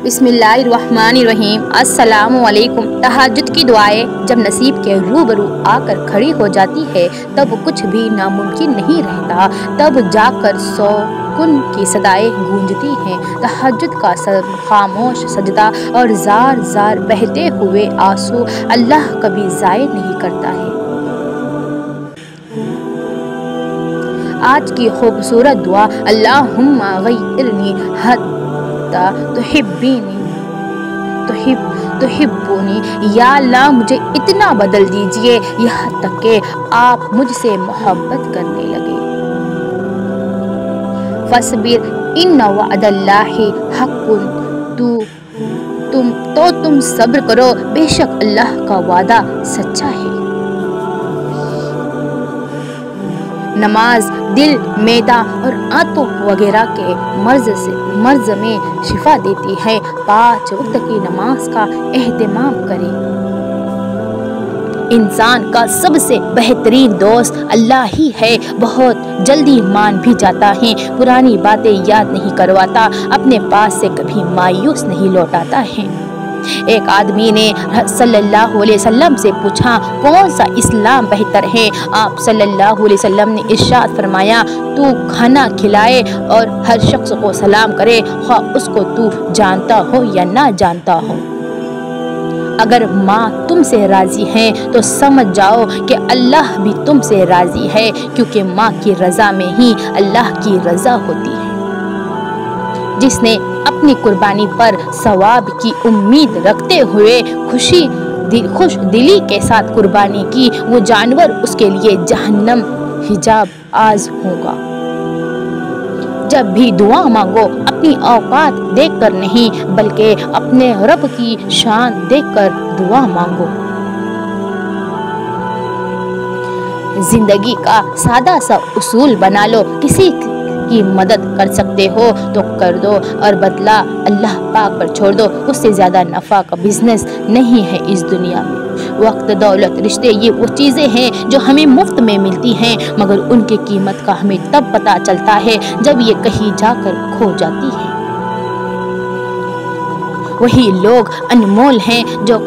बिस्मिल्लाहिर्रहमानिर्रहीम। अस्सलामु अलैकुम। तहज्जुद की दुआएं जब नसीब के रूबरू आकर खड़ी हो जाती है तब कुछ भी नामुमकिन नहीं रहता। तब जाकर सुकून की सदाएं गूंजती हैं। तहज्जुद का खामोश सजदा और जार जार बहते हुए आंसू अल्लाह कभी ज़ाय नहीं करता है। आज की खूबसूरत दुआ, अल्लाहुम्मा गय्यिरनी हत्ता तुहिब्बुनी, या अल्लाह मुझे इतना बदल दीजिए यहाँ तक कि आप मुझसे मोहब्बत करने लगे। फसबिर इन्ना वअदल्लाहि हक़्क़ुन, तुम सब्र करो, बेशक अल्लाह का वादा सच्चा है। नमाज दिल, मैदा और आंतों वगैरह के मर्ज में शिफा देती है। 5 वक्त की नमाज का एहतमाम करें। इंसान का सबसे बेहतरीन दोस्त अल्लाह ही है। बहुत जल्दी मान भी जाता है, पुरानी बातें याद नहीं करवाता, अपने पास से कभी मायूस नहीं लौटाता है। एक आदमी ने सल्लल्लाहु अलैहि वसल्लम से पूछा, कौन सा इस्लाम बेहतर है? आप सल्लल्लाहु अलैहि वसल्लम ने इरशाद फरमाया, तू खाना खिलाए और हर शख्स को सलाम करे, ख्वाह उसको तू जानता हो या ना जानता हो। अगर माँ तुमसे राज़ी है तो समझ जाओ कि अल्लाह भी तुमसे राज़ी है, क्योंकि माँ की रज़ा में ही अल्लाह की रज़ा होती है। जिसने अपनी कुर्बानी पर सवाब की उम्मीद रखते हुए खुश दिली के साथ कुर्बानी की, वो जानवर उसके लिए जहन्नम हिजाब आज होगा। जब भी दुआ मांगो अपनी औकात देखकर नहीं, बल्कि अपने रब की शान देखकर दुआ मांगो। जिंदगी का सादा सा उसूल बना लो, किसी की मदद कर सकते हो तो कर दो और बदला अल्लाह पाक पर छोड़ दो। उससे ज़्यादा नफ़ा का बिजनेस नहीं है इस दुनिया में। वक्त, दौलत, रिश्ते, ये वो चीज़ें हैं जो हमें मुफ्त में मिलती हैं, मगर उनकी कीमत का हमें तब पता चलता है जब ये कहीं जाकर खो जाती है। वही लोग अनमोल हैं जो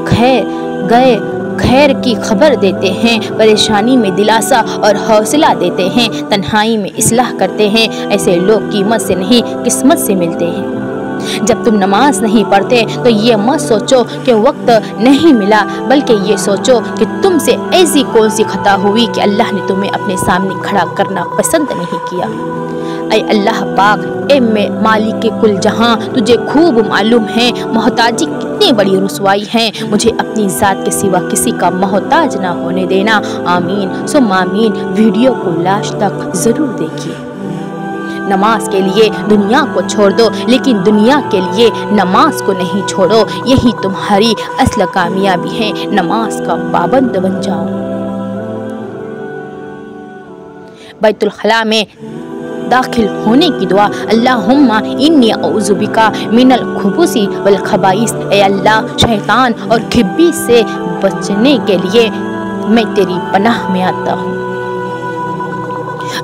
खैर की खबर देते हैं, परेशानी में दिलासा और हौसला देते हैं, तन्हाई में इस्लाह करते हैं। ऐसे लोग कीमत से नहीं किस्मत से मिलते हैं। जब तुम नमाज नहीं पढ़ते तो ये मत सोचो कि वक्त नहीं मिला, बल्कि ये सोचो कि तुमसे ऐसी कौन सी खता हुई कि अल्लाह ने तुम्हें अपने सामने खड़ा करना पसंद नहीं किया। ऐ अल्लाह पाक, ए मालिक के कुल जहां, तुझे खूब मालूम है मोहताजी कितनी बड़ी रुसवाई है। मुझे अपनी ज़ात के सिवा किसी का मोहताज ना होने देना। आमीन सुम्मा आमीन। वीडियो को लास्ट तक ज़रूर देखिए। नमाज के लिए दुनिया को छोड़ दो, लेकिन दुनिया के लिए नमाज को नहीं छोड़ो। यही तुम्हारी असल कामयाबी है। नमाज का पाबंद बन जाओ। बैतुल खला में दाखिल होने की दुआ, अल्लाहुम्मा इन्नी औज़ु बिका मिनल खुबुसी वल खबाइस, ए अल्लाह शैतान और खिब्बी से बचने के लिए मैं तेरी पनाह में आता हूँ।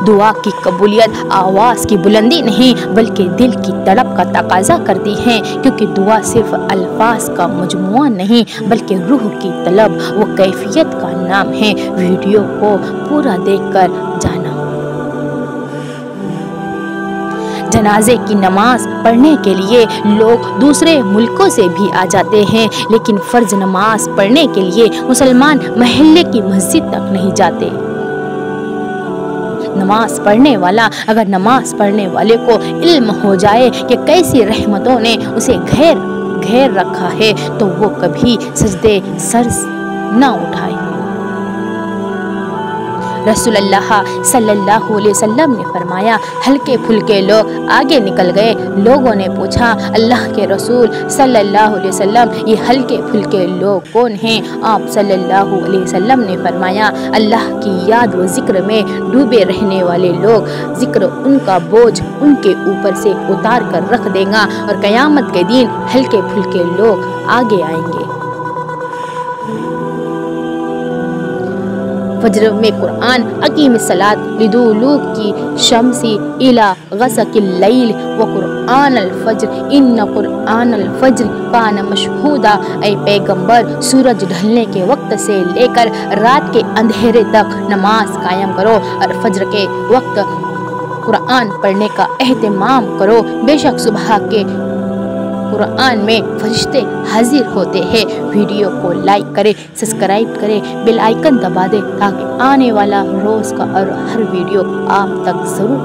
दुआ की कबूलियत आवाज़ की बुलंदी नहीं, बल्कि दिल की तड़प का तकाजा करती है, क्योंकि दुआ सिर्फ अल्फाज का मजमुआ नहीं, बल्कि रूह की तलब वो कैफियत का नाम है। वीडियो को पूरा देखकर जाना। जनाजे की नमाज पढ़ने के लिए लोग दूसरे मुल्कों से भी आ जाते हैं, लेकिन फ़र्ज नमाज पढ़ने के लिए मुसलमान महल्ले की मस्जिद तक नहीं जाते। नमाज पढ़ने वाला, अगर नमाज पढ़ने वाले को इल्म हो जाए कि कैसी रहमतों ने उसे घेर रखा है, तो वो कभी सजदे सर न उठाए। रसूलुल्लाह सल्लल्लाहु अलैहि वसल्लम ने फरमाया, हल्के फुल्के लोग आगे निकल गए। लोगों ने पूछा, अल्लाह के रसूल सल्लल्लाहु अलैहि वसल्लम, ये हल्के फुल्के लोग कौन हैं? आप सल्लल्लाहु अलैहि वसल्लम ने फरमाया, अल्लाह की याद व जिक्र में डूबे रहने वाले लोग। जिक्र उनका बोझ उनके ऊपर से उतार कर रख देगा और क़यामत के दिन हल्के फुल्के लोग आगे आएंगे। फज्र में कुरान, अकीम सलात लिदुलूक की शम्सी इला गसकिल लैल व कुरान अल फज्र इन्न कुरान अल फज्र कान मशहूदा। ऐ पैगंबर, सूरज ढलने के वक्त से लेकर रात के अंधेरे तक नमाज कायम करो और फज्र के वक्त कुरान पढ़ने का एहतमाम करो। बेशक सुबह के कुरान में फरिश्ते हाजिर होते हैं। वीडियो को लाइक करें, सब्सक्राइब करें, बेल आइकन दबा दें ताकि आने वाला रोज़ का और हर वीडियो आप तक ज़रूर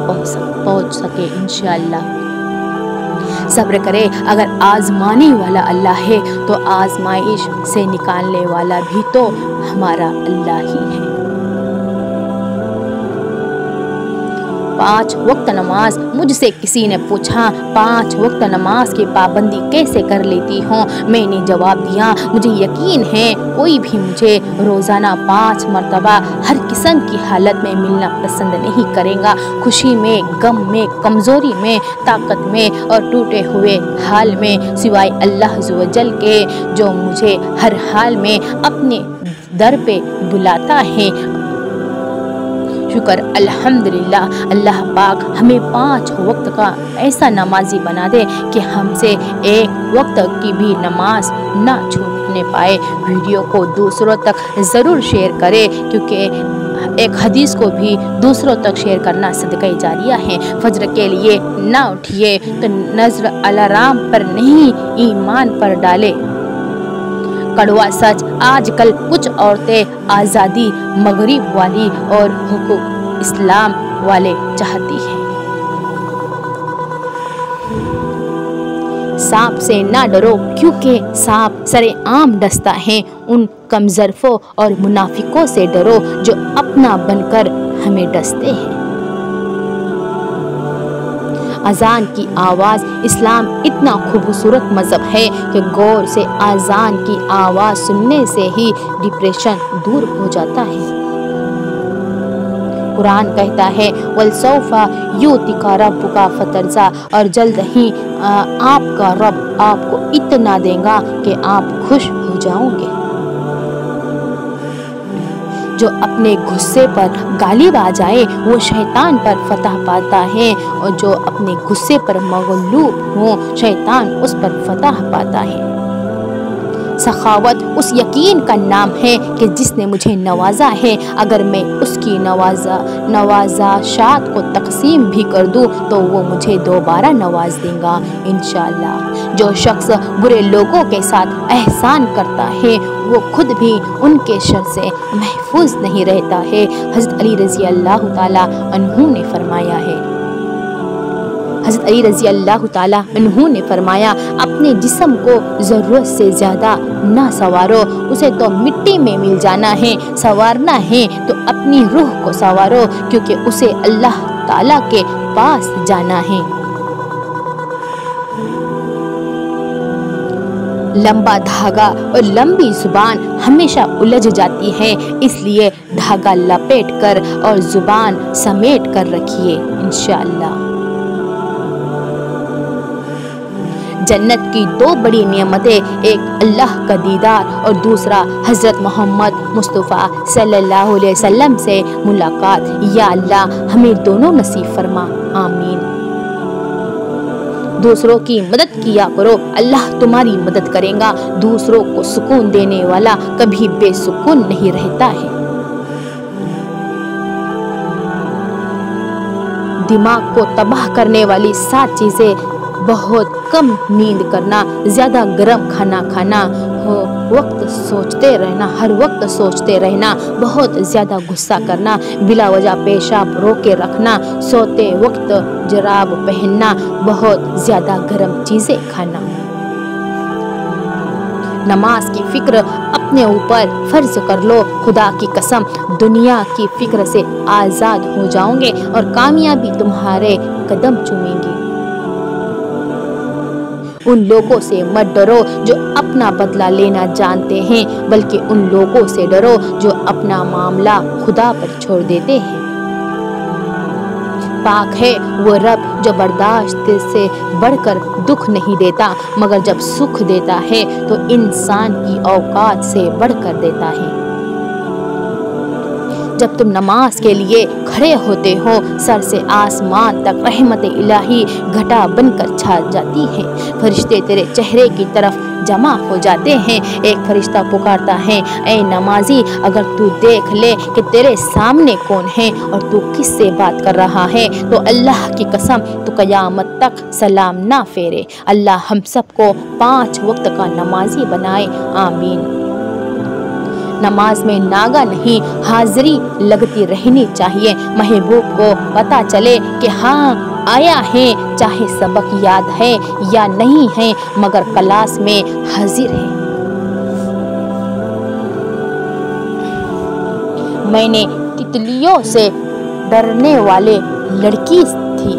पहुँच सके इंशाअल्लाह। सब्र करें, अगर आजमाने वाला अल्लाह है तो आजमाइश से निकालने वाला भी तो हमारा अल्लाह ही है। 5 वक्त नमाज। मुझसे किसी ने पूछा 5 वक्त नमाज की पाबंदी कैसे कर लेती हूँ। मैंने जवाब दिया, मुझे यकीन है कोई भी मुझे रोज़ाना 5 मरतबा हर किस्म की हालत में मिलना पसंद नहीं करेगा। खुशी में, गम में, कमज़ोरी में, ताकत में और टूटे हुए हाल में, सिवाय अल्लाह अज़्ज़ व जल के जो मुझे हर हाल में अपने दर पे बुलाता है। शुक्र अल्हम्दुलिल्लाह, अल्लाह पाक हमें 5 वक्त का ऐसा नमाजी बना दे कि हमसे एक वक्त की भी नमाज ना छूटने पाए। वीडियो को दूसरों तक ज़रूर शेयर करें क्योंकि एक हदीस को भी दूसरों तक शेयर करना सदका जारिया है। फज्र के लिए ना उठिए तो नज़र अलार्म पर नहीं, ईमान पर डाले। कड़वा सच, आजकल कुछ औरतें आज़ादी मगरिब वाली और हुकूक इस्लाम वाले चाहती हैं। सांप से ना डरो क्योंकि सांप सरेआम डसता है। उन कमज़रफ़ों और मुनाफिकों से डरो जो अपना बनकर हमें डसते हैं। अजान की आवाज़। इस्लाम इतना खूबसूरत मज़हब है कि गौर से अजान की आवाज़ सुनने से ही डिप्रेशन दूर हो जाता है। कुरान कहता है वलसौफा युतिका रब्बुका फतरज़ा, और जल्द ही आपका रब आपको इतना देगा कि आप खुश हो जाओगे। जो अपने गुस्से पर गालिब आ जाए वो शैतान पर फतह पाता है, और जो अपने गुस्से पर मगलूब हो शैतान उस पर फतह पाता है। सखावत उस यकीन का नाम है कि जिसने मुझे नवाजा है। अगर मैं उसकी नवाजाशात को तकसीम भी कर दूं तो वो मुझे दोबारा नवाज देगा इंशाअल्लाह। जो शख्स बुरे लोगों के साथ एहसान करता है वो खुद भी उनके शर से महफूज नहीं रहता है। हज़रत अली रज़ी अल्लाह ताला अन्हु ने फरमाया है, हज़रत अली रज़ी अल्लाह ताला अन्हु ने फरमाया, अपने जिस्म को ज़रूरत से ज़्यादा ना सवारो, उसे तो मिट्टी में मिल जाना है। संवारना है तो अपनी रूह को संवारो क्योंकि उसे अल्लाह ताला के पास जाना है। लंबा धागा और लंबी जुबान हमेशा उलझ जाती है, इसलिए धागा लपेट कर और जुबान समेट कर रखिए इंशाअल्लाह। जन्नत की 2 बड़ी नियमतें, एक अल्लाह का दीदार और दूसरा हज़रत मोहम्मद मुस्तफ़ा सल्लल्लाहु अलैहि वसल्लम से मुलाकात। या अल्लाह हमें दोनों नसीब फरमा, आमीन। दूसरों की मदद किया करो, अल्लाह तुम्हारी मदद करेगा। दूसरों को सुकून देने वाला कभी बेसुकून नहीं रहता है। दिमाग को तबाह करने वाली 7 चीज़ें, बहुत कम नींद करना, ज़्यादा गर्म खाना खाना, वक्त सोचते रहना, हर वक्त सोचते रहना, बहुत ज़्यादा गुस्सा करना, बिला वजह पेशाब रोके रखना, सोते वक्त जराब पहनना, बहुत ज़्यादा गर्म चीज़ें खाना। नमाज की फ़िक्र अपने ऊपर फ़र्ज कर लो, खुदा की कसम दुनिया की फ़िक्र से आज़ाद हो जाओगे और कामयाबी तुम्हारे कदम चूमेंगी। उन लोगों से मत डरो जो अपना बदला लेना जानते हैं, बल्कि उन लोगों से डरो जो अपना मामला खुदा पर छोड़ देते हैं। पाक है वो रब जो बर्दाश्त से बढ़कर दुख नहीं देता, मगर जब सुख देता है तो इंसान की औकात से बढ़कर देता है। जब तुम नमाज के लिए खड़े होते हो, सर से आसमान तक रहमत इलाही घटा बनकर छा जाती है। फरिश्ते तेरे चेहरे की तरफ जमा हो जाते हैं। एक फरिश्ता पुकारता है, ऐ नमाजी, अगर तू देख ले कि तेरे सामने कौन है और तू किससे बात कर रहा है, तो अल्लाह की कसम तो क़यामत तक सलाम ना फेरे। अल्लाह हम सबको 5 वक्त का नमाजी बनाए, आमीन। नमाज में नागा नहीं, हाजिरी लगती रहनी चाहिए। महबूब को पता चले कि हाँ आया है, चाहे सबक याद है या नहीं है, मगर क्लास में हाजिर है। मैंने तितलियों से डरने वाले लड़की थी,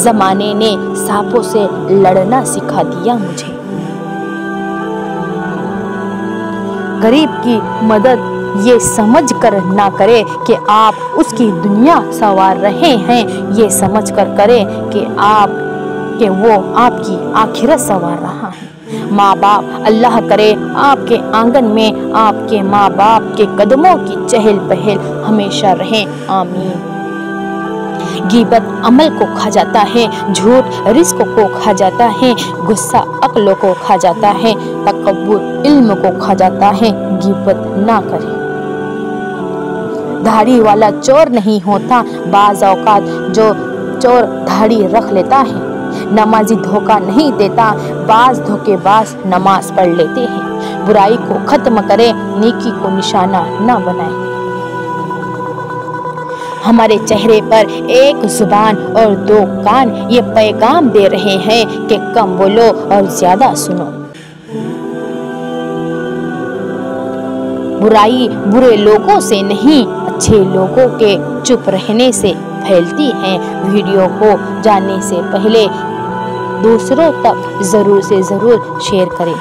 जमाने ने सांपों से लड़ना सिखा दिया मुझे। गरीब की मदद ये समझ कर ना करे कि आप उसकी दुनिया संवार रहे हैं, ये समझ कर करे कि वो आपकी आखिरत संवार रहा है। माँ बाप, अल्लाह करे आपके आंगन में आपके माँ बाप के कदमों की चहल पहल हमेशा रहे, आमीन। गीबत अमल को खा जाता है, झूठ रिस्क को खा जाता है, गुस्सा अक्ल को खा जाता है, तकब्बुर इल्म को खा जाता है। गीबत ना करे। दाढ़ी वाला चोर नहीं होता, बाज़ औकात जो चोर दाढ़ी रख लेता है। नमाजी धोखा नहीं देता, बाज़ धोखेबाज नमाज पढ़ लेते हैं। बुराई को खत्म करे, नेकी को निशाना ना बनाए। हमारे चेहरे पर एक जुबान और 2 कान ये पैगाम दे रहे हैं कि कम बोलो और ज्यादा सुनो। बुराई बुरे लोगों से नहीं, अच्छे लोगों के चुप रहने से फैलती है। वीडियो को जाने से पहले दूसरों तक जरूर से जरूर शेयर करें।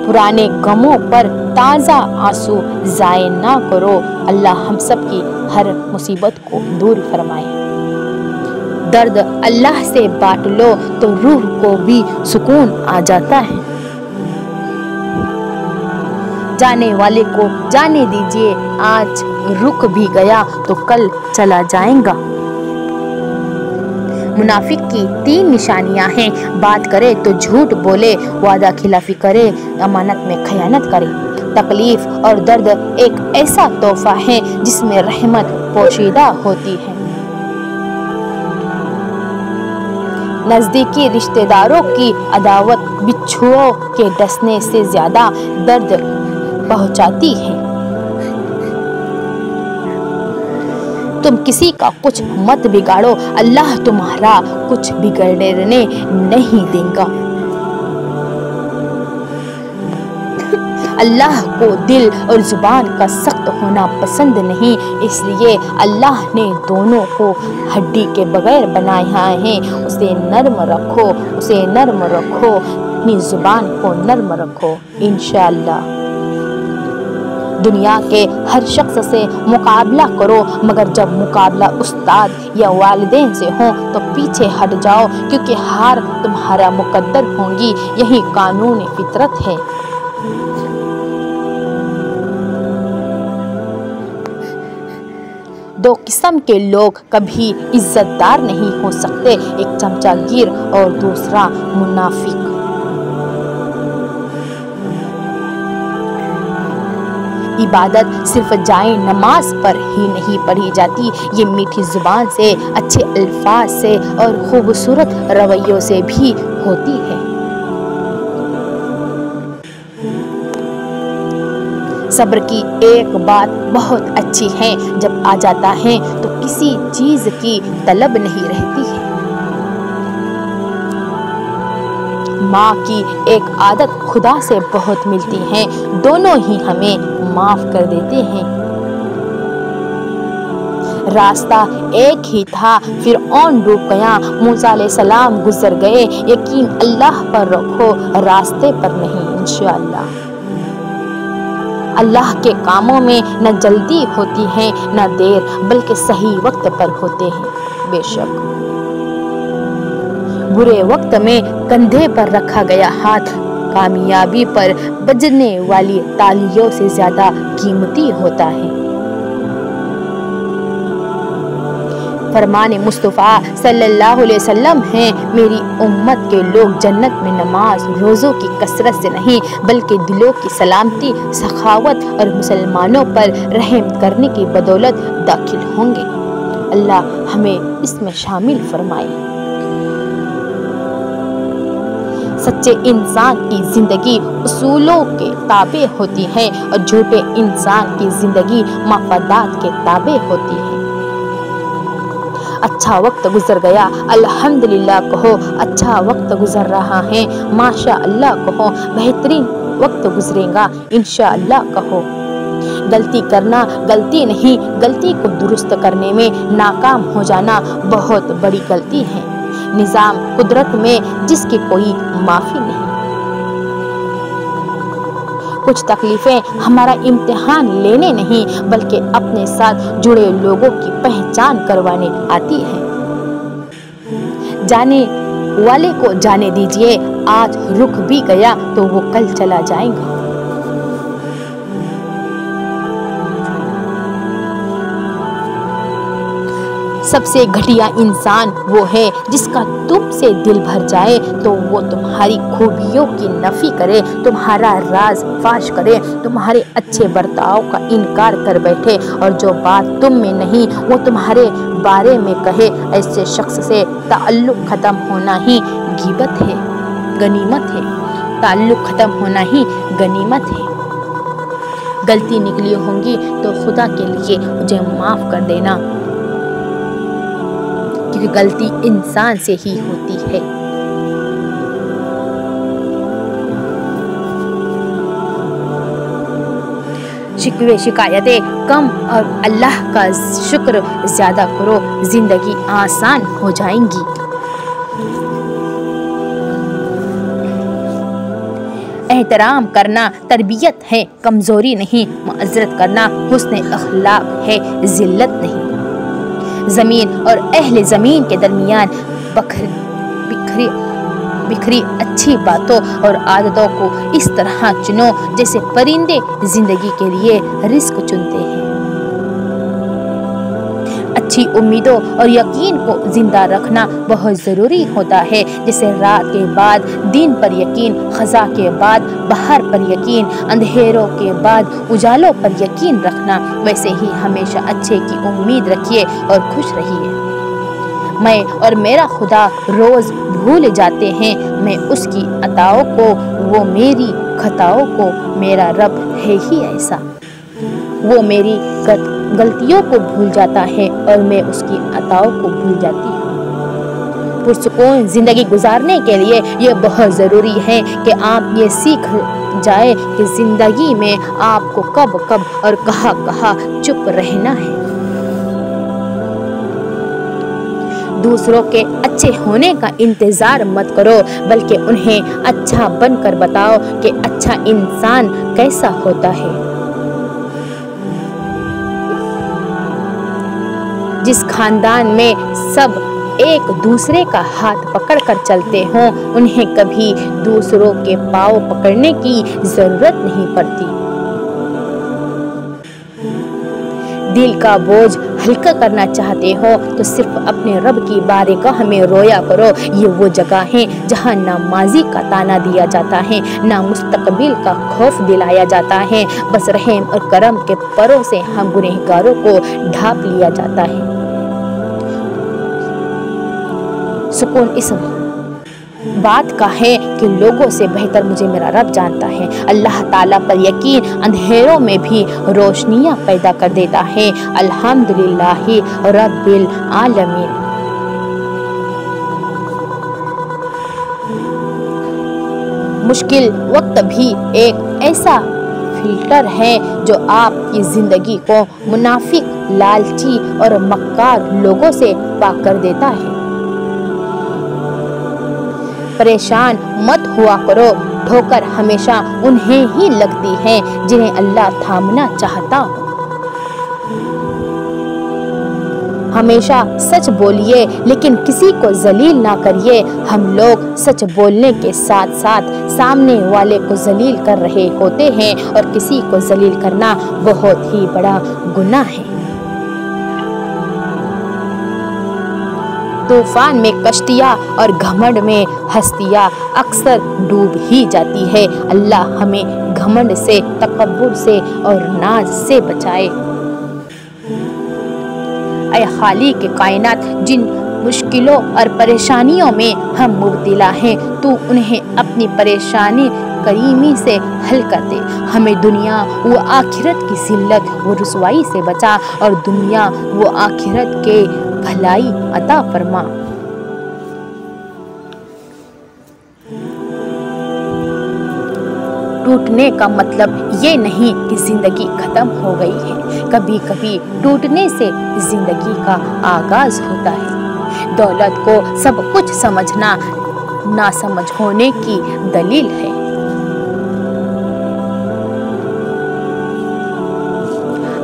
पुराने गमों पर ताज़ा आंसू ज़ाय ना करो। अल्लाह हम सब की हर मुसीबत को दूर फरमाए। दर्द अल्लाह से बांट लो तो रूह को भी सुकून आ जाता है। जाने वाले को जाने दीजिए, आज रुक भी गया तो कल चला जाएगा। मुनाफिक की 3 निशानियां हैं, बात करे तो झूठ बोले, वादा खिलाफी करे, अमानत में खयानत करे। तकलीफ और दर्द एक ऐसा तोहफा है जिसमें रहमत पोशीदा होती है। नजदीकी रिश्तेदारों की अदावत बिच्छुओं के डसने से ज्यादा दर्द पहुंचाती है। तुम किसी का कुछ मत बिगाड़ो, अल्लाह तुम्हारा कुछ बिगड़ने नहीं देगा। अल्लाह को दिल और जुबान का सख्त होना पसंद नहीं, इसलिए अल्लाह ने दोनों को हड्डी के बगैर बनाया है। उसे नर्म रखो, उसे नर्म रखो, अपनी जुबान को नर्म रखो, इंशाअल्लाह। दुनिया के हर शख्स से मुकाबला करो, मगर जब मुकाबला उस्ताद या वालिदैन से हो तो पीछे हट जाओ, क्योंकि हार तुम्हारा मुकद्दर होंगी। यही कानून फितरत है। दो किस्म के लोग कभी इज्जतदार नहीं हो सकते, एक चमचागिर और दूसरा मुनाफिक। इबादत सिर्फ जाए नमाज पर ही नहीं पढ़ी जाती, ये मीठी जुबान से, अच्छे अल्फाज से और खूबसूरत रवैयों से भी होती है। सब्र की एक बात बहुत अच्छी है, जब आ जाता है तो किसी चीज की तलब नहीं रहती है। माँ की एक आदत खुदा से बहुत मिलती है, दोनों ही हमें माफ कर देते हैं। रास्ता एक ही था, फिर ऑन डूब गया, मूसा अलैहिस्सलाम गुजर गए। यकीन अल्लाह पर रखो, रास्ते पर नहीं, इंशाअल्लाह। अल्लाह के कामों में न जल्दी होती है न देर, बल्कि सही वक्त पर होते हैं। बेशक बुरे वक्त में कंधे पर रखा गया हाथ कामयाबी पर बजने वाली तालियों से ज्यादा कीमती होता है। فرمان مصطفیٰ صلی اللہ علیہ وسلم ہیں، میری امت کے لوگ جنت میں نماز روزوں کی کثرت سے نہیں بلکہ دلوں کی سلامتی، سخاوت اور مسلمانوں پر رحم کرنے کی بدولت داخل ہوں گے۔ اللہ ہمیں اس میں شامل فرمائے۔ سچے انسان کی زندگی اصولوں کے تابع ہوتی ہے اور جھوٹے انسان کی زندگی مفادات کے تابع ہوتی ہے۔ اچھا وقت گزر گیا الحمدللہ کہو، اچھا وقت گزر رہا ہے ماشاء اللہ کہو، بہترین وقت گزرے گا انشاءاللہ کہو۔ غلطی کرنا غلطی نہیں، غلطی کو درست کرنے میں ناکام ہو جانا بہت بڑی غلطی ہے۔ نظام قدرت میں جس کی کوئی معافی نہیں۔ کچھ تکلیفیں ہمارا امتحان لینے نہیں بلکہ اپنے ساتھ جڑے لوگوں کی پہچان کروانے آتی ہے۔ جانے والے کو جانے دیجئے، آج رک بھی گیا تو وہ کل چلا جائے گا۔ سب سے گھٹیا انسان وہ ہے جس کا تم سے دل بھر جائے تو وہ تمہاری خوبیوں کی نفی کرے، تمہارا راز فاش کرے، تمہارے اچھے برتاؤ کا انکار کر بیٹھے اور جو بات تم میں نہیں وہ تمہارے بارے میں کہے۔ ایسے شخص سے تعلق ختم ہونا ہی غیبت ہے، غنیمت ہے۔ تعلق ختم ہونا ہی غنیمت ہے۔ غلطی نکلی ہوں گی تو خدا کے لیے مجھے معاف کر دینا، کیونکہ غلطی انسان سے ہی ہوتی ہے۔ شکوے شکایتیں کم اور اللہ کا شکر زیادہ کرو، زندگی آسان ہو جائیں گی۔ احترام کرنا تربیت ہے، کمزوری نہیں۔ معذرت کرنا حسن اخلاق ہے، ذلت نہیں۔ زمین اور اہل زمین کے درمیان بکھری اچھی باتوں اور عادتوں کو اس طرح چنو جیسے پرندے زندگی کے لیے رزق چنتے ہیں۔ اچھی امیدوں اور یقین کو زندہ رکھنا بہت ضروری ہوتا ہے، جیسے رات کے بعد دن پر یقین، خزاں کے بعد بہار پر یقین، اندھیروں کے بعد اجالوں پر یقین رکھنا، ویسے ہی ہمیشہ اچھے کی امید رکھیے اور خوش رہیے۔ میں اور میرا خدا روز بھول جاتے ہیں، میں اس کی عطاؤں کو، وہ میری خطاؤں کو، میرا رب ہے ہی ایسا۔ وہ میری غلطیوں کو بھول جاتا ہے اور میں اس کی عطاؤں کو بھول جاتی ہوں۔ پرسکون زندگی گزارنے کے لیے یہ بہت ضروری ہے کہ آپ یہ سیکھ جائیں کہ زندگی میں آپ کو کب اور کہاں چپ رہنا ہے۔ دوسروں کے اچھے ہونے کا انتظار مت کرو بلکہ انہیں اچھا بن کر بتاؤ کہ اچھا انسان کیسا ہوتا ہے۔ جس خاندان میں سب ایک دوسرے کا ہاتھ پکڑ کر چلتے ہوں انہیں کبھی دوسروں کے پاؤں پکڑنے کی ضرورت نہیں پڑتی۔ دل کا بوجھ ہلکا کرنا چاہتے ہو تو صرف اپنے رب کی بارگاہ میں رویا کرو۔ یہ وہ جگہ ہے جہاں نہ ماضی کا تانا دیا جاتا ہے، نہ مستقبل کا خوف دلایا جاتا ہے، بس رحم اور کرم کے پروں سے ہم گنہگاروں کو ڈھانپ لیا جاتا ہے۔ سکون اس بات کا ہے کہ لوگوں سے بہتر مجھے میرا رب جانتا ہے۔ اللہ تعالیٰ پر یقین اندھیروں میں بھی روشنیاں پیدا کر دیتا ہے۔ الحمدللہ رب العالمین۔ مشکل وقت بھی ایک ایسا فلٹر ہے جو آپ کی زندگی کو منافق، لالچی اور مکار لوگوں سے پاک کر دیتا ہے۔ پریشان مت ہوا کرو، ٹھوکر ہمیشہ انہیں ہی لگتی ہے جنہیں اللہ تھامنا چاہتا ہو۔ ہمیشہ سچ بولیے لیکن کسی کو ذلیل نہ کریے۔ ہم لوگ سچ بولنے کے ساتھ ساتھ سامنے والے کو ذلیل کر رہے ہوتے ہیں اور کسی کو ذلیل کرنا بہت ہی بڑا گناہ ہے۔ तूफान में कश्तियाँ और घमंड में हस्तियाँ अक्सर डूब ही जाती है। अल्लाह हमें घमंड से, तकब्बुर से और नाज से बचाए। ऐ खालिक के कायनात, जिन मुश्किलों और परेशानियों में हम मुब्तला हैं, तू उन्हें अपनी परेशानी करीमी से हल कर दे। हमें दुनिया व आखिरत की जिल्लत व रुसवाई से बचा और दुनिया व आखिरत के भलाई अता फरमा। टूटने का मतलब ये नहीं कि जिंदगी खत्म हो गई है। कभी कभी टूटने से जिंदगी का आगाज होता है। दौलत को सब कुछ समझना नासमझ होने की दलील है।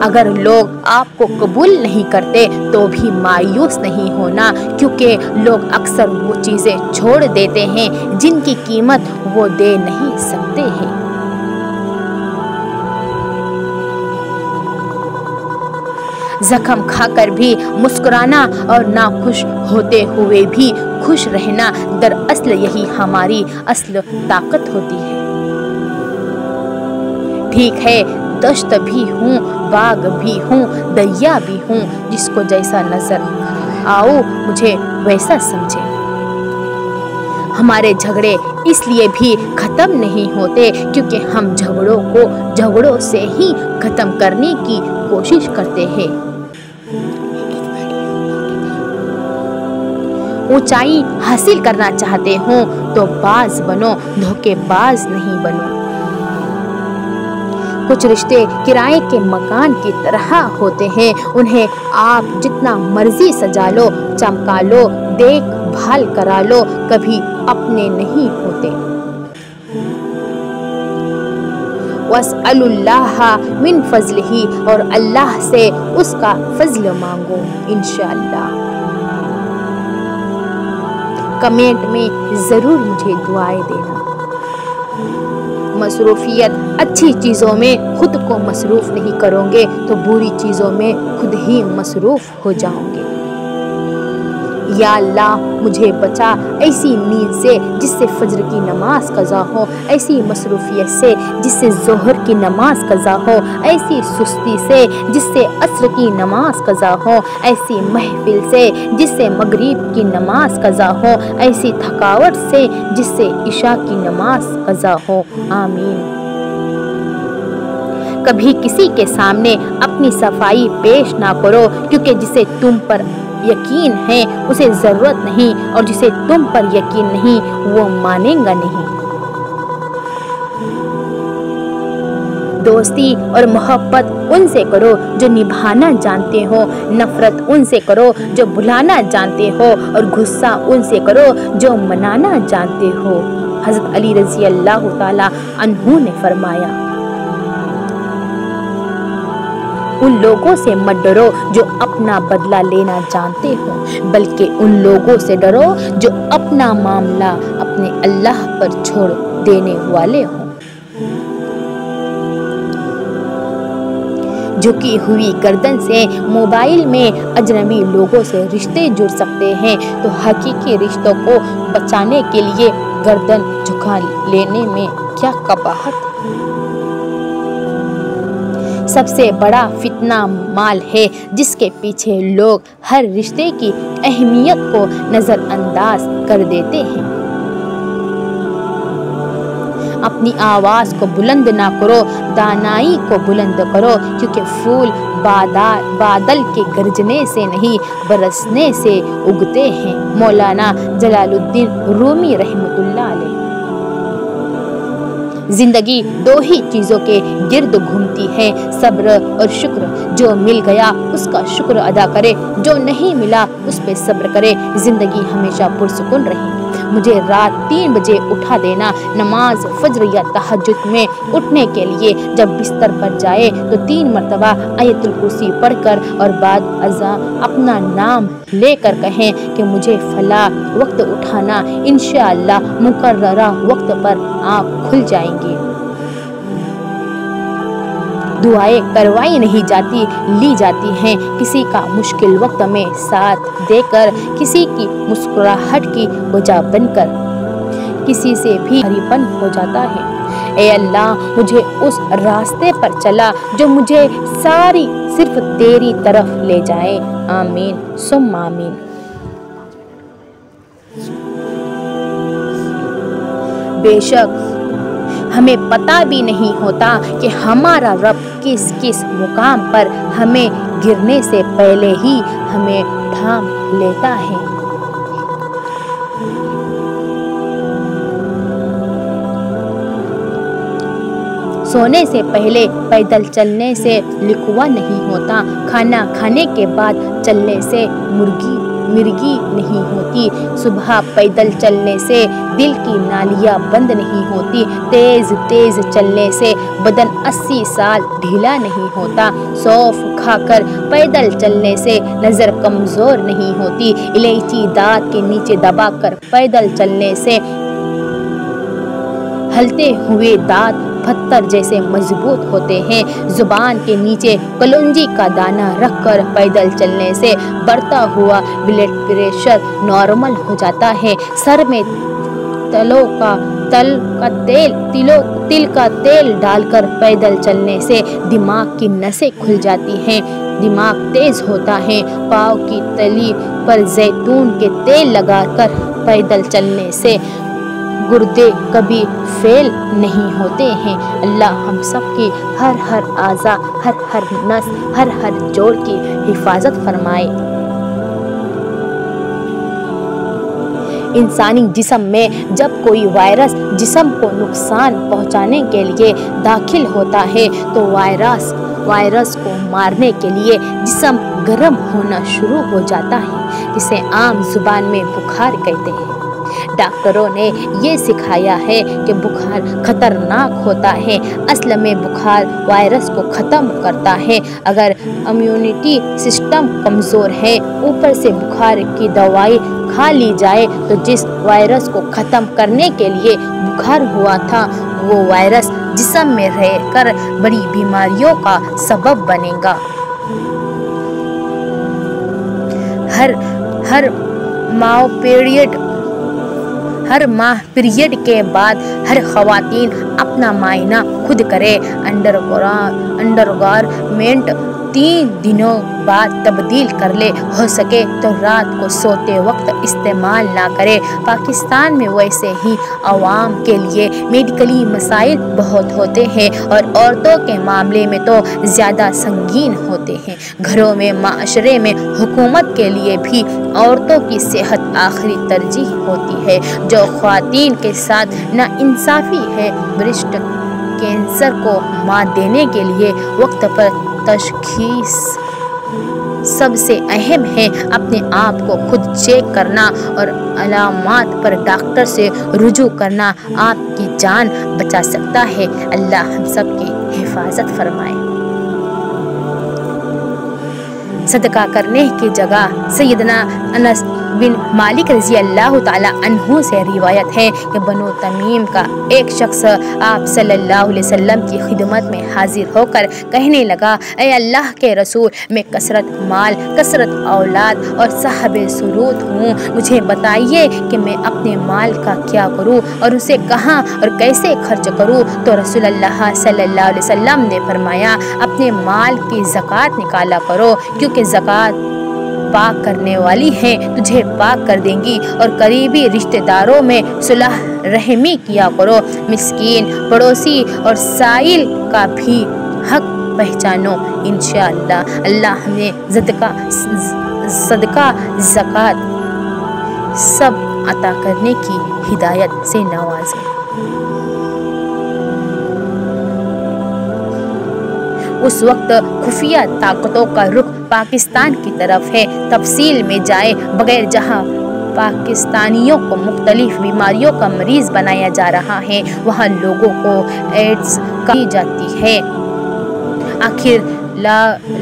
अगर लोग आपको कबूल नहीं करते तो भी मायूस नहीं होना, क्योंकि लोग अक्सर वो चीज़ें छोड़ देते हैं जिनकी कीमत वो दे नहीं सकते हैं। जख्म खाकर भी मुस्कुराना और नाखुश होते हुए भी खुश रहना, दरअसल यही हमारी असल ताकत होती है। ठीक है, दश्त भी हूँ, बाग भी हूँ, दरिया भी हूँ, जिसको जैसा नजर आओ मुझे वैसा समझे। हमारे झगड़े इसलिए भी खत्म नहीं होते क्योंकि हम झगड़ों को झगड़ों से ही खत्म करने की कोशिश करते हैं। ऊंचाई हासिल करना चाहते हो तो बाज बनो, धोखेबाज नहीं बनो। कुछ रिश्ते किराए के मकान की तरह होते हैं, उन्हें आप जितना मर्जी सजा लो, चमका लो, देखभाल करा लो, कभी अपने नहीं होते। वस्अलुल्लाह मिन फज़लिही, और अल्लाह से उसका फजल मांगो इंशाअल्लाह। कमेंट में ज़रूर मुझे दुआएं देना। मसरूफियत, अच्छी चीज़ों में खुद को मसरूफ़ नहीं करोगे तो बुरी चीज़ों में खुद ही मसरूफ़ हो जाओगे। या अल्लाह मुझे बचा ऐसी नींद से जिससे फजर की नमाज कज़ा हो, ऐसी मसरूफियत से जिससे ज़ोहर की नमाज कज़ा हो, ऐसी सुस्ती से जिससे असर की नमाज कज़ा हो, ऐसी महफिल से जिससे मगरिब की नमाज कज़ा हो, ऐसी थकावट से जिससे इशा की नमाज कज़ा हो। आमीन। कभी किसी के सामने अपनी सफाई पेश ना करो, क्योंकि जिसे तुम पर यकीन है उसे ज़रूरत नहीं, और जिसे तुम पर यकीन नहीं वो मानेगा नहीं। दोस्ती और मोहब्बत उनसे करो जो निभाना जानते हो, नफ़रत उनसे करो जो भुलाना जानते हो, और गुस्सा उनसे करो जो मनाना जानते हो। हज़रत अली रज़ी अल्लाह ताला अन्हु ने फरमाया, उन लोगों से मत डरो जो अपना बदला लेना जानते हो, बल्कि उन लोगों से डरो जो अपना मामला अपने अल्लाह पर छोड़ देने वाले हों। झुकी हुई गर्दन से मोबाइल में अजनबी लोगों से रिश्ते जुड़ सकते हैं, तो हकीकी रिश्तों को बचाने के लिए गर्दन झुका लेने में क्या कबाहत। सबसे बड़ा फितना माल है, जिसके पीछे लोग हर रिश्ते की अहमियत को नज़रअंदाज कर देते हैं। अपनी आवाज़ को बुलंद ना करो, दानाई को बुलंद करो, क्योंकि फूल बादल के गरजने से नहीं बरसने से उगते हैं। मौलाना जलालुद्दीन रूमी रहमतुल्लाह अलैह। जिंदगी दो ही चीज़ों के गिर्द घूमती है, सब्र और शुक्र। जो मिल गया उसका शुक्र अदा करे, जो नहीं मिला उस पे सब्र करे। जिंदगी हमेशा पुरसुकून रहेगी। मुझे रात 3 बजे उठा देना, नमाज फज्र या तहज्जुद में उठने के लिए जब बिस्तर पर जाए तो 3 मरतबा आयतुल कुर्सी पढ़कर और बाद अज़ा अपना नाम लेकर कहें कि मुझे फला वक्त उठाना, इंशाअल्लाह मुकर्ररा वक्त पर आँख खुल जाएंगी। دعائیں کروائی نہیں جاتی، لی جاتی ہیں۔ کسی کا مشکل وقت میں ساتھ دے کر، کسی کی مسکراہٹ کی وجہ بن کر کسی سے بھی قریباً ہو جاتا ہے۔ اے اللہ مجھے اس راستے پر چلا جو مجھے صرف تیری طرف لے جائے۔ آمین ثم آمین۔ بے شک ہمیں پتہ بھی نہیں ہوتا کہ ہمارا رب کس کس مقام پر ہمیں گرنے سے پہلے ہی ہمیں تھام لیتا ہے۔ سونے سے پہلے پیدل چلنے سے لکوا نہیں ہوتا، کھانا کھانے کے بعد چلنے سے مرگی نہیں ہوتی، صبح پیدل چلنے سے دل کی نالیاں بند نہیں ہوتی، تیز تیز چلنے سے بدن 80 سال ڈھیلا نہیں ہوتا، سونف کھا کر پیدل چلنے سے نظر کمزور نہیں ہوتی، الائچی دانت کے نیچے دبا کر پیدل چلنے سے ہلتے ہوئے دانت پتھر جیسے مضبوط ہوتے ہیں، زبان کے نیچے کلونجی کا دانہ رکھ کر پیدل چلنے سے بڑھتا ہوا بلڈ پریشر نارمل ہو جاتا ہے، سر میں تل کا تیل ڈال کر پیدل چلنے سے دماغ کی نسیں کھل جاتی ہیں، دماغ تیز ہوتا ہے، پاؤں کی تلی پر زیتون کے تیل لگا کر پیدل چلنے سے گردے کبھی فیل نہیں ہوتے ہیں۔ اللہ ہم سب کی ہر اعضاء، ہر نس، ہر جوڑ کی حفاظت فرمائے۔ انسانی جسم میں جب کوئی وائرس جسم کو نقصان پہنچانے کے لیے داخل ہوتا ہے تو وائرس کو مارنے کے لیے جسم گرم ہونا شروع ہو جاتا ہے، جسے عام زبان میں بخار کہتے ہیں۔ ڈاکٹروں نے یہ سکھایا ہے کہ بخار خطرناک ہوتا ہے، اصل میں بخار وائرس کو ختم کرتا ہے۔ اگر امیونٹی سسٹم کمزور ہے، اوپر سے بخار کی دوائی کھا لی جائے تو جس وائرس کو ختم کرنے کے لیے بخار ہوا تھا وہ وائرس جسم میں رہ کر بڑی بیماریوں کا سبب بنے گا۔ ہر ماہ پیریڈ کے بعد ہر خواتین اپنا معائنہ خود کرے۔ انڈرگارمنٹ 3 دنوں بعد تبدیل کر لے، ہو سکے تو رات کو سوتے وقت استعمال نہ کرے۔ پاکستان میں ویسے ہی عوام کے لیے میڈیکلی مسائل بہت ہوتے ہیں اور عورتوں کے معاملے میں تو زیادہ سنگین ہوتے ہیں۔ گھروں میں، معاشرے میں، حکومت کے لیے بھی عورتوں کی صحت آخری ترجیح ہوتی ہے۔ جو خواتین کے ساتھ ناانصافی ہے، بریسٹ کینسر کو مات دینے کے لیے وقت پر تشخیص سب سے اہم ہے۔ اپنے آپ کو خود چیک کرنا اور علامات پر ڈاکٹر سے رجوع کرنا آپ کی جان بچا سکتا ہے۔ اللہ ہم سب کی حفاظت فرمائے۔ صدقہ کرنے کی جگہ سیدنا انس بن مالک رضی اللہ تعالیٰ عنہ سے روایت ہے کہ بنو تمیم کا ایک شخص آپ صلی اللہ علیہ وسلم کی خدمت میں حاضر ہو کر کہنے لگا، اے اللہ کے رسول، میں کثرت مال، کثرت اولاد اور صاحب سرود ہوں، مجھے بتائیے کہ میں اپنے مال کا کیا کروں اور اسے کہاں اور کیسے خرچ کروں؟ تو رسول اللہ صلی اللہ علیہ وسلم نے فرمایا، اپنے مال کی زکوٰۃ نکالا کرو، کیونکہ زکوٰۃ پاک کرنے والی ہیں، تجھے پاک کر دیں گی، اور قریبی رشتہ داروں میں صلح رحمی کیا کرو، مسکین، پڑوسی اور سائل کا بھی حق پہچانو، انشاءاللہ اللہ ہمیں صدقہ زکوٰۃ سب عطا کرنے کی ہدایت سے نوازے۔ اس وقت خفیہ طاقتوں کا رخ پاکستان کی طرف ہے، تفصیل میں جائے بغیر جہاں پاکستانیوں کو مختلف بیماریوں کا مریض بنایا جا رہا ہے، وہاں لوگوں کو ایڈز کی جاتی ہے۔ آخر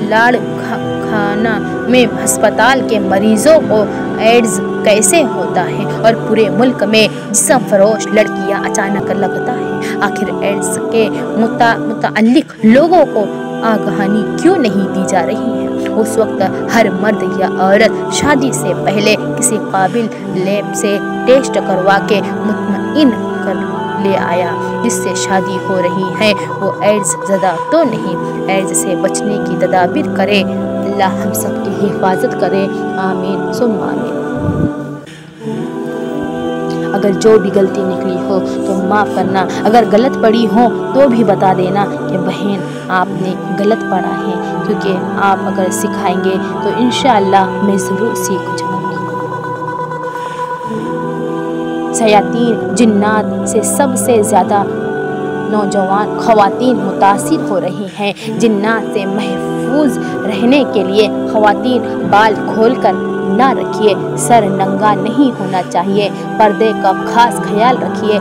لاڑکانہ میں ہسپتال کے مریضوں کو ایڈز کیسے ہوتا ہے اور پورے ملک میں جسم فروش لڑکیاں اچانک لگتا ہے؟ آخر ایڈز کے متعلق لوگوں کو آگاہی کیوں نہیں دی جا رہی ہے؟ اس وقت ہر مرد یا عورت شادی سے پہلے کسی قابل لیب سے ٹیسٹ کروا کے مطمئن کر لے آیا جس سے شادی ہو رہی ہے وہ ایڈز زدہ تو نہیں۔ ایڈز سے بچنے کی تدابیر کرے۔ اللہ ہم سب کی حفاظت کرے، آمین ثم آمین۔ اگر جو بھی غلطی نکلی ہو تو معاف کرنا، اگر غلط پڑھی ہو تو بھی بتا دینا کہ بہن آپ نے غلط پڑھا ہے، کیونکہ آپ اگر سکھائیں گے تو انشاءاللہ میں ضرور سیکھ جاؤں گی۔ شیاطین جنات سے سب سے زیادہ نوجوان خواتین متاثر ہو رہی ہیں۔ جنات سے محفوظ رہنے کے لیے خواتین بال کھول کر نہ رکھیے، سر ننگا نہیں ہونا چاہیے، پردے کا خاص خیال رکھیے،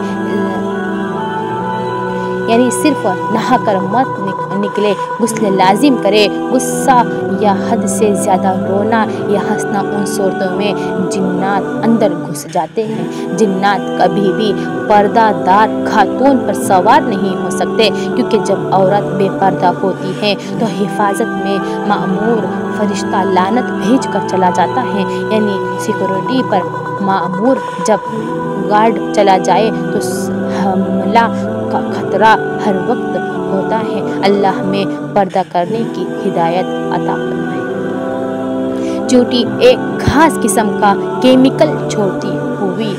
یعنی صرف نہا کر مت نکلے، غسل لازم کرے۔ غصہ یا حد سے زیادہ رونا یا ہنسنا ان صورتوں میں جنات اندر گھس جاتے ہیں۔ جنات کبھی بھی پردہ دار خاتون پر سوار نہیں ہو سکتے، کیونکہ جب عورت بے پردہ ہوتی ہے تو حفاظت میں مأمور فرشتہ لعنت بھیج کر چلا جاتا ہے، یعنی سیکورٹی پر مأمور جب گارڈ چلا جائے تو حملہ کا خطرہ ہر وقت ہوتا ہے۔ اللہ میں پردہ کرنے کی ہدایت عطا فرمائے۔ چیونٹی ایک خاص قسم کا کیمیکل چھوڑتی ہوئی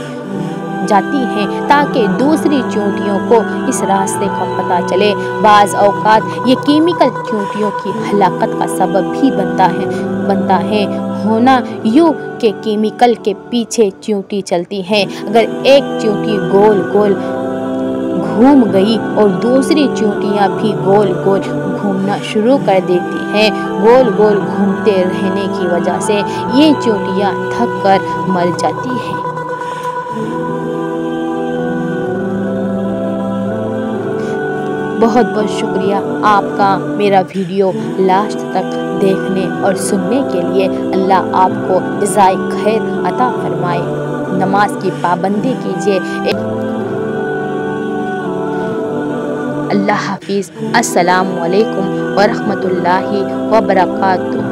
جاتی ہیں تاکہ دوسری چیونٹیوں کو اس راستے کا پتہ چلے۔ بعض اوقات یہ کیمیکل چیونٹیوں کی ہلاکت کا سبب بھی بنتا ہے۔ ہونا یوں کہ کیمیکل کے پیچھے چیونٹی چلتی ہے۔ اگر ایک چیونٹی گول گول گھوم گئی اور دوسری چیونٹیاں بھی گول گول گھومنا شروع کر دیتی ہیں، گول گول گھومتے رہنے کی وجہ سے یہ چیونٹیاں تھک کر مر جاتی ہیں۔ بہت بہت شکریہ آپ کا میرا ویڈیو لاسٹ تک دیکھنے اور سننے کے لیے۔ اللہ آپ کو جزائے خیر عطا فرمائے۔ نماز کی پابندی کیجیے۔ اللہ حافظ۔ السلام علیکم ورحمۃ اللہ وبرکاتہ۔